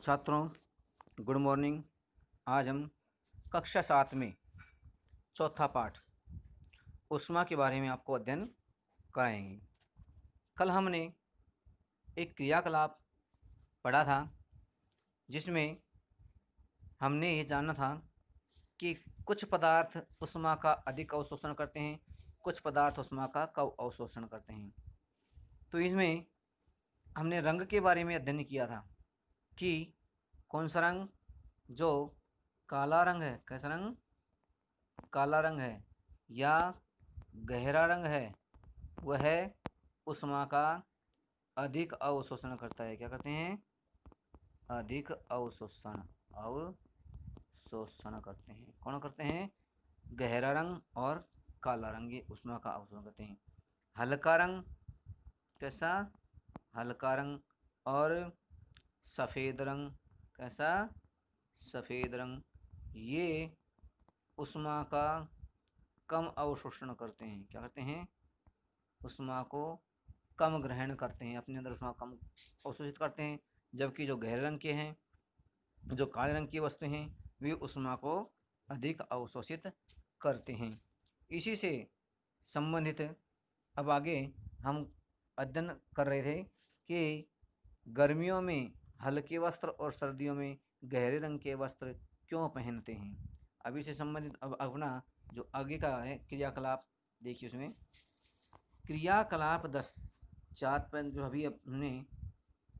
छात्रों, good morning. आज हम कक्षा 7 में चौथा पाठ ऊष्मा के बारे में आपको अध्ययन कराएंगे। कल हमने एक क्रियाकलाप पढ़ा था जिसमें हमने ये जाना था कि कुछ पदार्थ ऊष्मा का अधिक अवशोषण करते हैं, कुछ पदार्थ ऊष्मा का कम अवशोषण करते हैं। तो इसमें हमने रंग के बारे में अध्ययन किया था कि कौन सा रंग, जो काला रंग है, कैसा रंग, काला रंग है या गहरा रंग है, वह ऊष्मा का अधिक अवशोषण करता है। क्या करते हैं? अधिक अवशोषण अवशोषण करते हैं। कौन करते हैं? गहरा रंग और काला रंग ये ऊष्मा का अवशोषण करते हैं। हल्का रंग, कैसा? हल्का रंग और सफ़ेद रंग, कैसा? सफ़ेद रंग, ये ऊष्मा का कम अवशोषण करते हैं। क्या करते हैं? ऊष्मा को कम ग्रहण करते हैं, अपने अंदर ऊष्मा कम अवशोषित करते हैं। जबकि जो गहरे रंग के हैं, जो काले रंग की वस्तु हैं, वे ऊष्मा को अधिक अवशोषित करते हैं। इसी से संबंधित अब आगे हम अध्ययन कर रहे थे कि गर्मियों में हल्के वस्त्र और सर्दियों में गहरे रंग के वस्त्र क्यों पहनते हैं। अभी से संबंधित अब अपना जो आगे का है क्रियाकलाप देखिए। उसमें क्रियाकलाप 10 4 जो अभी हमने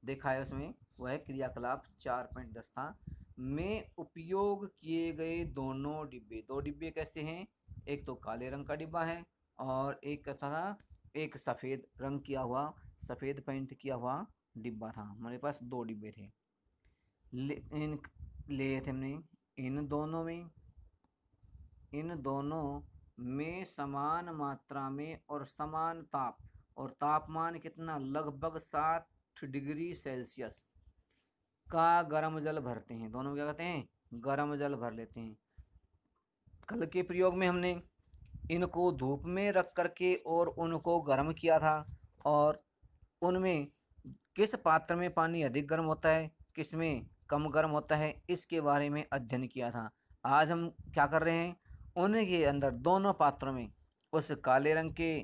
देखा है, उसमें वह क्रियाकलाप 4.10 था। में उपयोग किए गए दोनों डिब्बे, दो डिब्बे कैसे हैं? एक तो काले रंग का डिब्बा है और एक कैसा था? एक सफ़ेद रंग किया हुआ, सफ़ेद पेंट किया हुआ डिब्बा था। हमारे पास दो डिब्बे थे। इन लिए थे हमने इन दोनों में समान मात्रा में और समान ताप और तापमान कितना, लगभग 60 डिग्री सेल्सियस का गर्म जल भरते हैं। दोनों क्या कहते हैं? गर्म जल भर लेते हैं। कल के प्रयोग में हमने इनको धूप में रख करके और उनको गर्म किया था, और उनमें किस पात्र में पानी अधिक गर्म होता है, किस में कम गर्म होता है, इसके बारे में अध्ययन किया था। आज हम क्या कर रहे हैं? उनके अंदर दोनों पात्रों में, उस काले रंग के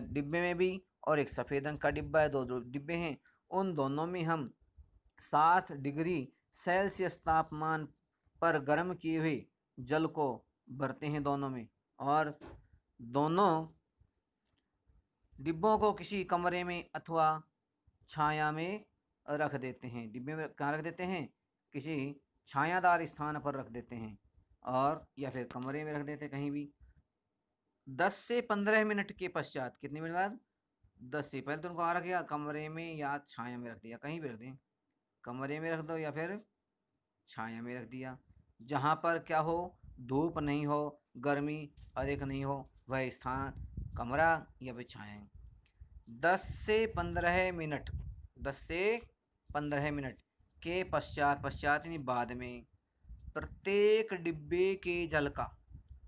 डिब्बे में भी और एक सफ़ेद रंग का डिब्बा है, दो डिब्बे हैं, उन दोनों में हम 60 डिग्री सेल्सियस तापमान पर गर्म किए हुए जल को भरते हैं दोनों में, और दोनों डिब्बों को किसी कमरे में अथवा छाया में रख देते हैं। डिब्बे में कहाँ रख देते हैं? किसी छायादार स्थान पर रख देते हैं, और या फिर कमरे में रख देते हैं कहीं भी। 10 से 15 मिनट के पश्चात, कितने मिनट बाद? 10 से, पहले तो उनको कहाँ रख दिया? कमरे में या छाया में रख दिया, कहीं भी रख दें, कमरे में रख दो या फिर छाया में रख दिया, जहाँ पर क्या हो? धूप नहीं हो, गर्मी अधिक नहीं हो, वह स्थान कमरा या फिर छाया। 10 से 15 मिनट के पश्चात यानी बाद में प्रत्येक डिब्बे के जल का,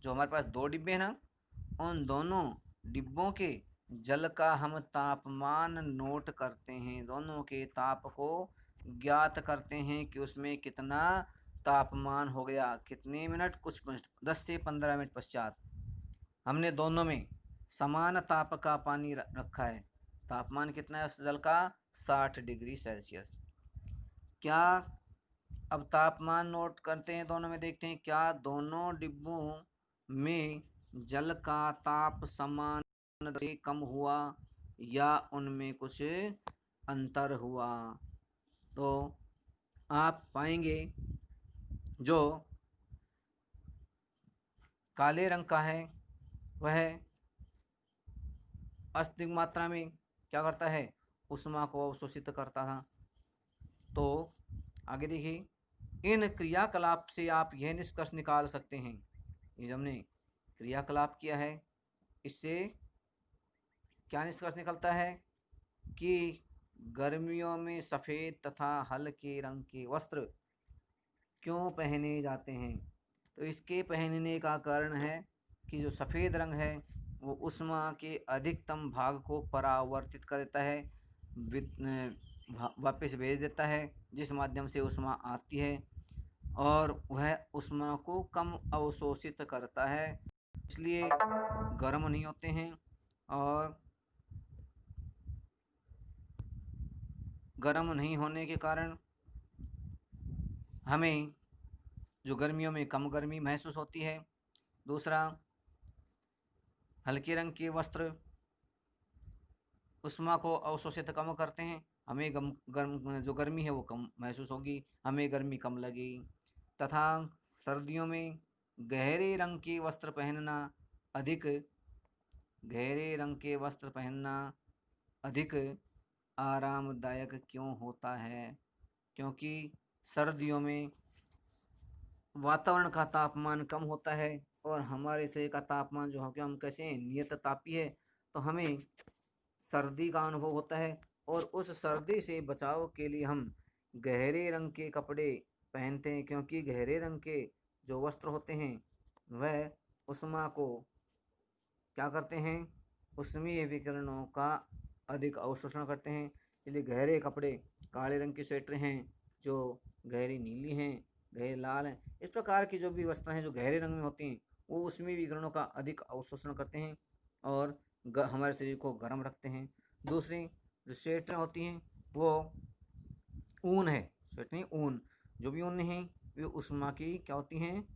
जो हमारे पास दो डिब्बे हैं ना, उन दोनों डिब्बों के जल का हम तापमान नोट करते हैं। दोनों के ताप को ज्ञात करते हैं कि उसमें कितना तापमान हो गया, कितने मिनट, कुछ मिनट, 10 से 15 मिनट पश्चात हमने दोनों में समान ताप का पानी रखा है। तापमान कितना है उस जल का? 60 डिग्री सेल्सियस। क्या, अब तापमान नोट करते हैं दोनों में, देखते हैं क्या दोनों डिब्बों में जल का ताप समान से कम हुआ या उनमें कुछ अंतर हुआ। तो आप पाएंगे जो काले रंग का है वह अधिक मात्रा में क्या करता है? ऊष्मा को अवशोषित करता था। तो आगे देखिए, इन क्रियाकलाप से आप यह निष्कर्ष निकाल सकते हैं, ये जो हमने क्रियाकलाप किया है, इससे क्या निष्कर्ष निकलता है कि गर्मियों में सफ़ेद तथा हल्के रंग के वस्त्र क्यों पहने जाते हैं। तो इसके पहनने का कारण है कि जो सफ़ेद रंग है वो ऊष्मा के अधिकतम भाग को परावर्तित कर देता है, वापस भेज देता है, जिस माध्यम से ऊष्मा आती है और वह ऊष्मा को कम अवशोषित करता है, इसलिए गर्म नहीं होते हैं। और गर्म नहीं होने के कारण हमें जो गर्मियों में कम गर्मी महसूस होती है। दूसरा, हल्के रंग के वस्त्र ऊष्मा को अवशोषित कम करते हैं, हमें गम गर्म जो गर्मी है वो कम महसूस होगी, हमें गर्मी कम लगेगी। तथा सर्दियों में गहरे रंग के वस्त्र पहनना अधिक गहरे रंग के वस्त्र पहनना अधिक आरामदायक क्यों होता है? क्योंकि सर्दियों में वातावरण का तापमान कम होता है और हमारे शरीर का तापमान जो है कि हम कैसे हैं, नियत तापी है, तो हमें सर्दी का अनुभव होता है। और उस सर्दी से बचाव के लिए हम गहरे रंग के कपड़े पहनते हैं, क्योंकि गहरे रंग के जो वस्त्र होते हैं वह ऊष्मा को क्या करते हैं, ऊष्मीय विकिरणों का अधिक अवशोषण करते हैं। इसलिए गहरे कपड़े, काले रंग के स्वेटर हैं जो गहरी नीली हैं, गहरे लाल हैं, इस प्रकार की जो भी वस्त्र हैं जो गहरे रंग में होती हैं वो ऊष्मीय विकिरणों का अधिक अवशोषण करते हैं और हमारे शरीर को गर्म रखते हैं। दूसरी जो स्वेटर होती हैं वो ऊन है, स्वेटर नहीं ऊन, जो भी ऊन है वे ऊष्मा की क्या होती हैं,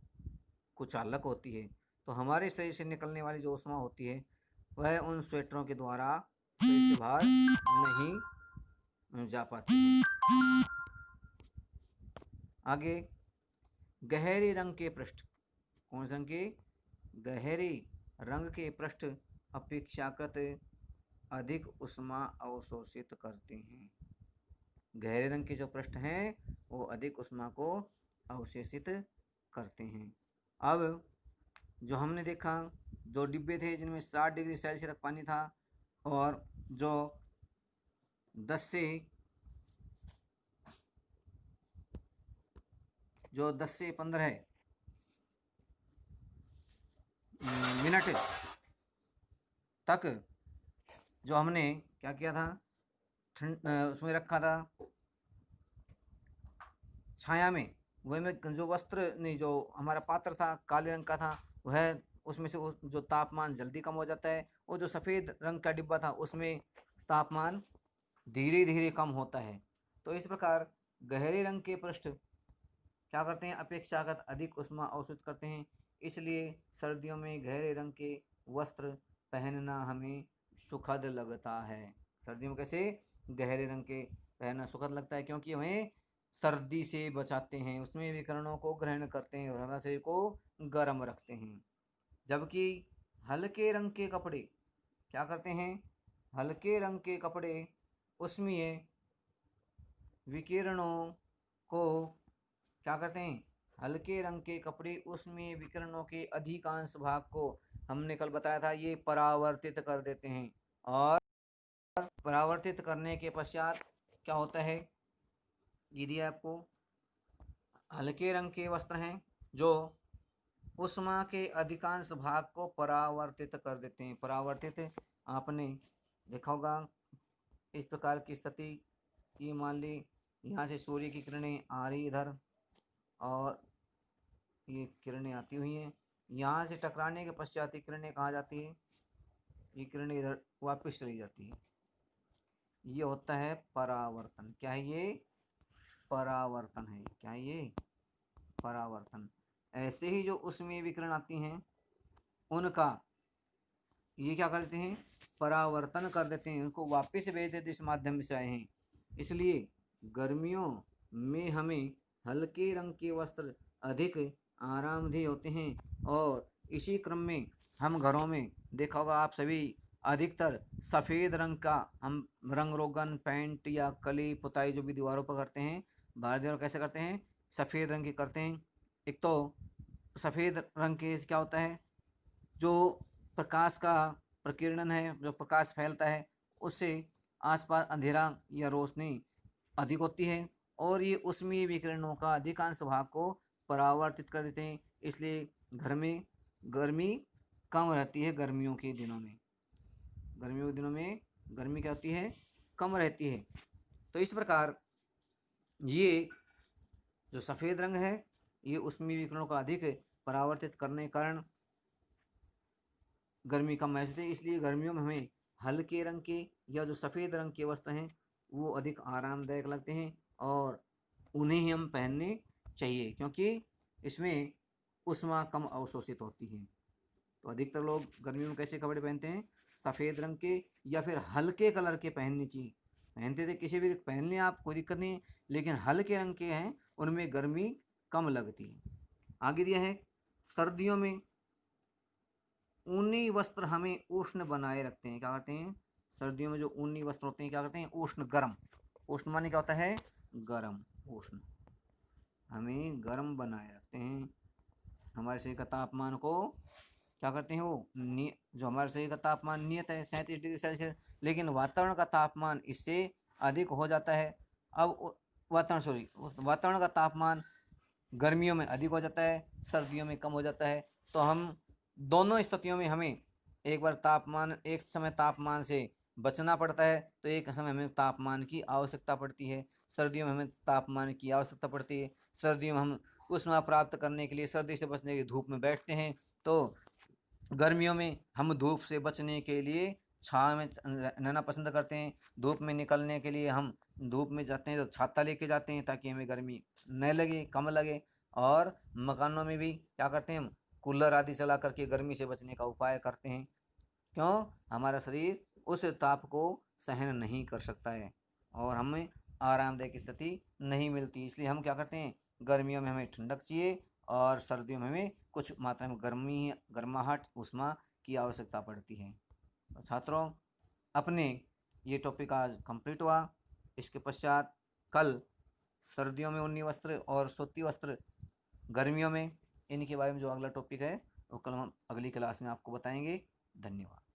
कुचालक होती है। तो हमारे शरीर से निकलने वाली जो ऊष्मा होती है वह उन स्वेटरों के द्वारा शरीर से बाहर नहीं जा पाती है। आगे, गहरे रंग के पृष्ठ, कौन से रंग के? गहरे रंग के पृष्ठ अपेक्षाकृत अधिक ऊष्मा अवशोषित करते हैं। गहरे रंग के जो पृष्ठ हैं वो अधिक ऊष्मा को अवशोषित करते हैं। अब जो हमने देखा, दो डिब्बे थे जिनमें 60 डिग्री सेल्सियस तक पानी था और जो 10 से 15 मिनट तक जो हमने क्या किया था, उसमें रखा था छाया में, वह में जो वस्त्र नहीं, जो हमारा पात्र था काले रंग का था, वह उसमें से जो तापमान जल्दी कम हो जाता है, और जो सफ़ेद रंग का डिब्बा था उसमें तापमान धीरे धीरे कम होता है। तो इस प्रकार गहरे रंग के पृष्ठ क्या करते हैं, अपेक्षाकृत अधिक ऊष्मा अवशोषित करते हैं। इसलिए सर्दियों में गहरे रंग के वस्त्र पहनना हमें सुखद लगता है। सर्दियों में कैसे गहरे रंग के पहनना सुखद लगता है, क्योंकि हमें सर्दी से बचाते हैं, उसमें विकिरणों को ग्रहण करते हैं और हमारे शरीर को गर्म रखते हैं। जबकि हल्के रंग के कपड़े क्या करते हैं, हल्के रंग के कपड़े ऊष्मीय विकिरणों को क्या करते हैं, हल्के रंग के कपड़े ऊष्मीय विकिरणों के अधिकांश भाग को, हमने कल बताया था, ये परावर्तित कर देते हैं। और परावर्तित करने के पश्चात क्या होता है, ये दिया आपको, हल्के रंग के वस्त्र हैं जो ऊष्मा के अधिकांश भाग को परावर्तित कर देते हैं। परावर्तित आपने देखा होगा, इस प्रकार की स्थिति, ये मान ली यहाँ से सूर्य की किरणें आ रही इधर और ये किरणें आती हुई हैं, यहाँ से टकराने के पश्चात ये किरणें कहाँ जाती है, ये किरणें इधर वापस चली जाती है। ये होता है परावर्तन। क्या है ये? परावर्तन है। क्या है ये? परावर्तन। ऐसे ही जो ऊष्मीय विकिरण आती हैं उनका ये क्या करते हैं, परावर्तन कर देते हैं, उनको वापस भेज देते इस माध्यम से आए हैं। इसलिए गर्मियों में हमें हल्के रंग के वस्त्र अधिक आरामदेह होते हैं और इसी क्रम में हम घरों में देखा होगा आप सभी, अधिकतर सफ़ेद रंग का हम रंग रोगन पेंट या कली पुताई जो भी दीवारों पर करते हैं, बाहर दीवारों कैसे करते हैं, सफ़ेद रंग की करते हैं। एक तो सफ़ेद रंग के क्या होता है, जो प्रकाश का प्रकीर्णन है, जो प्रकाश फैलता है उससे आसपास अंधेरा या रोशनी अधिक होती है और ये ऊष्मीय विकिरणों का अधिकांश भाग को परावर्तित कर देते हैं। इसलिए घर में गर्मी कम रहती है। गर्मियों के दिनों में गर्मी क्या होती है, कम रहती है। तो इस प्रकार ये जो सफ़ेद रंग है ये ऊष्मीय विकिरणों का अधिक परावर्तित करने के कारण गर्मी कम महसूस होती है। इसलिए गर्मियों में हमें हल्के रंग के या जो सफ़ेद रंग के वस्त्र हैं वो अधिक आरामदायक लगते हैं और उन्हें ही हम पहनने चाहिए, क्योंकि इसमें ऊष्मा कम अवशोषित होती है। तो अधिकतर लोग गर्मियों में कैसे कपड़े पहनते हैं, सफ़ेद रंग के या फिर हल्के कलर के पहनने चाहिए। पहनते थे किसी भी पहन लें आप, कोई दिक्कत नहीं है, लेकिन हल्के रंग के हैं उनमें गर्मी कम लगती है। आगे दिया है सर्दियों में ऊनी वस्त्र हमें उष्ण बनाए रखते हैं। क्या करते हैं, सर्दियों में जो ऊनी वस्त्र होते हैं क्या करते हैं, उष्ण गर्म। उष्ण माने क्या होता है, गर्म। उष्ण हमें गर्म बनाए रखते हैं, हमारे शरीर का तापमान को क्या करते हैं वो जो हमारे शरीर का तापमान नियत है 37 डिग्री सेल्सियस, लेकिन वातावरण का तापमान इससे अधिक हो जाता है। अब वातावरण का तापमान गर्मियों में अधिक हो जाता है, सर्दियों में कम हो जाता है। तो हम दोनों स्थितियों में हमें एक बार एक समय तापमान से बचना पड़ता है, तो एक समय हमें तापमान की आवश्यकता पड़ती है। सर्दियों में हमें तापमान की आवश्यकता पड़ती है। सर्दियों में हम ऊष्मा प्राप्त करने के लिए, सर्दी से बचने के लिए धूप में बैठते हैं, तो गर्मियों में हम धूप से बचने के लिए छाँव में रहना पसंद करते हैं। धूप में निकलने के लिए हम धूप में जाते हैं तो छाता लेके जाते हैं ताकि हमें गर्मी न लगे, कम लगे। और मकानों में भी क्या करते हैं, हम कूलर आदि चला करके गर्मी से बचने का उपाय करते हैं। क्यों, हमारा शरीर उस ताप को सहन नहीं कर सकता है और हमें आरामदायक स्थिति नहीं मिलती। इसलिए हम क्या करते हैं, गर्मियों में हमें ठंडक चाहिए और सर्दियों में हमें कुछ मात्रा में गर्माहट ऊष्मा की आवश्यकता पड़ती है। तो छात्रों, अपने ये टॉपिक आज कंप्लीट हुआ। इसके पश्चात कल सर्दियों में ऊनी वस्त्र और सूती वस्त्र गर्मियों में, इनके बारे में जो अगला टॉपिक है वो कल हम अगली क्लास में आपको बताएंगे। धन्यवाद।